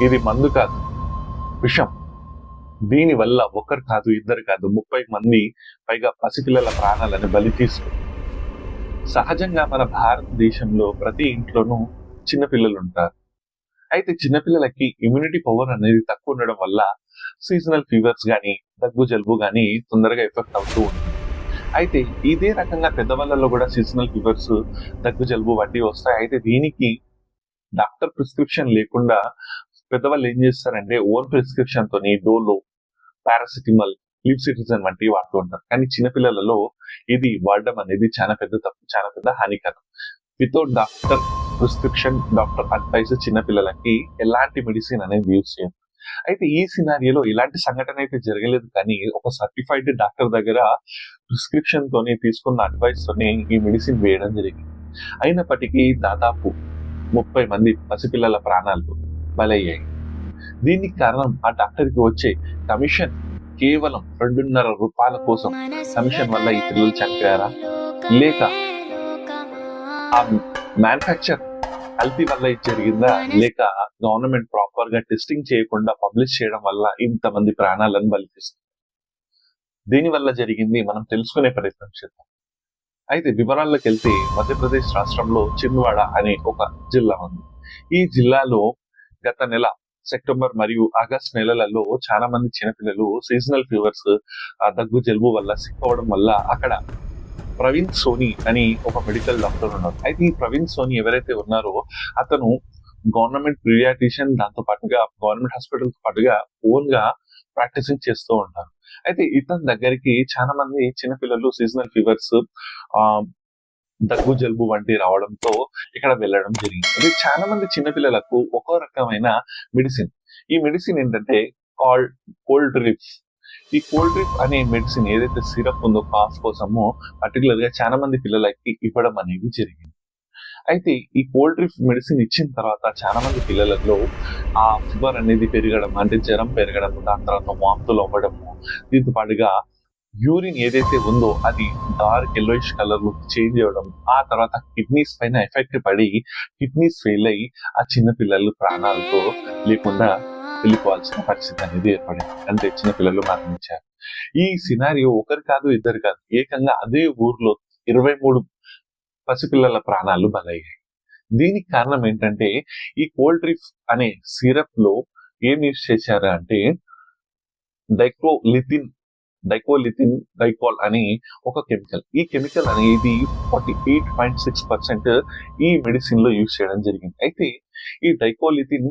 ఇది మందు కాదు, విషం. దీని వల్ల ఒకరు కాదు, ఇద్దరు కాదు, 30 మంది పైగా పసిపిల్లల ప్రాణాలను బలి తీసుకుంది. సహజంగా మన భారతదేశంలో ప్రతి ఇంట్లోనూ చిన్నపిల్లలు ఉంటారు. అయితే చిన్నపిల్లలకి ఇమ్యూనిటీ పవర్ అనేది తక్కువ ఉండడం వల్ల సీజనల్ ఫీవర్స్ కానీ, దగ్గు జలుబు కానీ తొందరగా ఎఫెక్ట్ అవుతూ ఉంటుంది. అయితే ఇదే రకంగా పెద్దవాళ్ళలో కూడా సీజనల్ ఫీవర్స్, దగ్గు జలుబు వంటివి వస్తాయి. అయితే దీనికి డాక్టర్ ప్రిస్క్రిప్షన్ లేకుండా పెద్దవాళ్ళు ఏం చేస్తారంటే ఓన్ ప్రిస్క్రిప్షన్ తోని డోలో, పారాసిటమాల్, లిప్సిట్రిజన్ వంటివి వాడుతూ ఉంటారు. కానీ చిన్నపిల్లలలో ఇది వాడడం అనేది చాలా పెద్ద తప్పు, చాలా పెద్ద హానికరం. Without doctor prescription, doctor advice చిన్నపిల్లలకి ఎలాంటి మెడిసిన్ అనేది యూజ్ చేయాలి. అయితే ఈ సినారియోలో ఇలాంటి సంఘటన అయితే జరగలేదు, కానీ ఒక సర్టిఫైడ్ డాక్టర్ దగ్గర ప్రిస్క్రిప్షన్ తోని తీసుకున్న అడ్వైస్ తోని ఈ మెడిసిన్ వేయడం జరిగింది. అయినప్పటికీ దాదాపు 30 మంది పసిపిల్లల ప్రాణాలు బలయ్యాయి. దీనికి కారణం ఆ డాక్టర్కి వచ్చే కమిషన్. కేవలం 2.5 రూపాయల కోసం కమిషన్ వల్ల ఈ పిల్లలు చనిపోయారా, లేక ఆ మ్యానుఫ్యాక్చర్ కల్తీ వల్ల ఇది జరిగిందా, లేక గవర్నమెంట్ ప్రాపర్ గా టెస్టింగ్ చేయకుండా పబ్లిష్ చేయడం వల్ల ఇంతమంది ప్రాణాలను బలి తీసుకుంది? దీని వల్ల జరిగింది మనం తెలుసుకునే ప్రయత్నం చేద్దాం. అయితే వివరాల్లోకి వెళ్తే మధ్యప్రదేశ్ రాష్ట్రంలో చింద్వాడ అనే ఒక జిల్లా ఉంది. ఈ జిల్లాలో గత నెల సెప్టెంబర్ మరియు ఆగస్ట్ నెలలలో చాలా మంది చిన్నపిల్లలు సీజనల్ ఫీవర్స్, దగ్గు జలుబు వల్ల సిక్ అవ్వడం వల్ల అక్కడ ప్రవీణ్ సోని అని ఒక మెడికల్ డాక్టర్ ఉన్నారు. అయితే ఈ ప్రవీణ్ సోని ఎవరైతే ఉన్నారో అతను గవర్నమెంట్ పీడియాట్రిషియన్, దాంతో పాటుగా గవర్నమెంట్ హాస్పిటల్ తో పాటుగా ఓన్ గా ప్రాక్టీసింగ్ చేస్తూ ఉంటారు. అయితే ఇతని దగ్గరికి చాలా మంది చిన్నపిల్లలు సీజనల్ ఫీవర్స్, దగ్గు జలుబు వంటి రావడంతో ఇక్కడ వెళ్ళడం జరిగింది. అది చాలా మంది చిన్నపిల్లలకు ఒక్కో రకమైన మెడిసిన్. ఈ మెడిసిన్ ఏంటంటే కోల్డ్ డ్రిప్. ఈ కోల్డ్ డ్రిప్ అనే మెడిసిన్ ఏదైతే సిరప్ ఉందో కాఫ్ కోసమో పర్టికులర్ గా చాలా మంది పిల్లలకి ఇవ్వడం అనేది జరిగింది. అయితే ఈ కోల్డ్ డ్రిప్ మెడిసిన్ ఇచ్చిన తర్వాత చాలా మంది పిల్లలలో ఆ ఫీవర్ అనేది పెరగడం, అంటే జ్వరం పెరగడం, దాని తర్వాత వాంతులు అవ్వడము, దీంతో పాటుగా యూరిన్ ఏదైతే ఉందో అది డార్క్ ఎల్లోయిష్ కలర్ లో చేంజ్ అవ్వడం, ఆ తర్వాత కిడ్నీస్ పైన ఎఫెక్ట్ పడి కిడ్నీస్ ఫెయిల్ అయ్యి ఆ చిన్న పిల్లలు ప్రాణాలతో లేకుండా వెళ్ళిపోవాల్సిన పరిస్థితి అనేది ఏర్పడింది. అంటే చిన్న పిల్లలు మరణించారు. ఈ సినారియో ఒకరు కాదు, ఇద్దరు కాదు, ఏకంగా అదే ఊర్లో 23 పసిపిల్లల ప్రాణాలు బలయ్యాయి. దీనికి కారణం ఏంటంటే ఈ కోల్డ్ డ్రిప్ అనే సిరప్ లో ఏం యూజ్ చేశారు అంటే డైకోలిథిన్ డైకాల్ అని ఒక కెమికల్. ఈ కెమికల్ అనేది 48.6% ఈ మెడిసిన్ లో యూజ్ చేయడం జరిగింది. అయితే ఈ డైకోలిథిన్